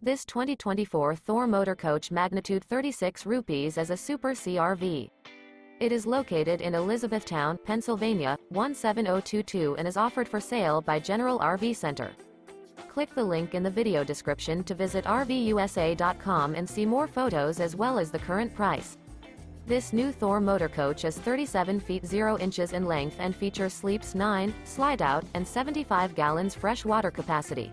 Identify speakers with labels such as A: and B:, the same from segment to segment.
A: This 2024 Thor Motor Coach magnitude 36 rupees is a Super CRV. It is located in Elizabethtown, Pennsylvania, 17022 and is offered for sale by General RV Center. Click the link in the video description to visit RVUSA.com and see more photos as well as the current price. This new Thor Motor Coach is 37 feet 0 inches in length and features sleeps 9, Slideout, and 75 gallons fresh water capacity.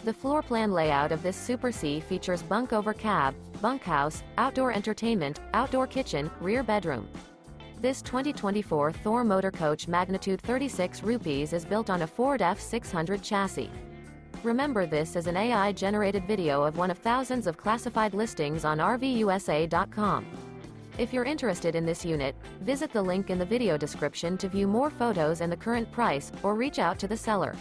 A: The floor plan layout of this Super C features Bunk Over Cab, Bunkhouse, outdoor entertainment, outdoor kitchen, rear bedroom. This 2024 Thor Motor Coach magnitude 36 rupees is built on a Ford F600 chassis. Remember, this is an AI-generated video of one of thousands of classified listings on RVUSA.com. If you're interested in this unit, visit the link in the video description to view more photos and the current price, or reach out to the seller.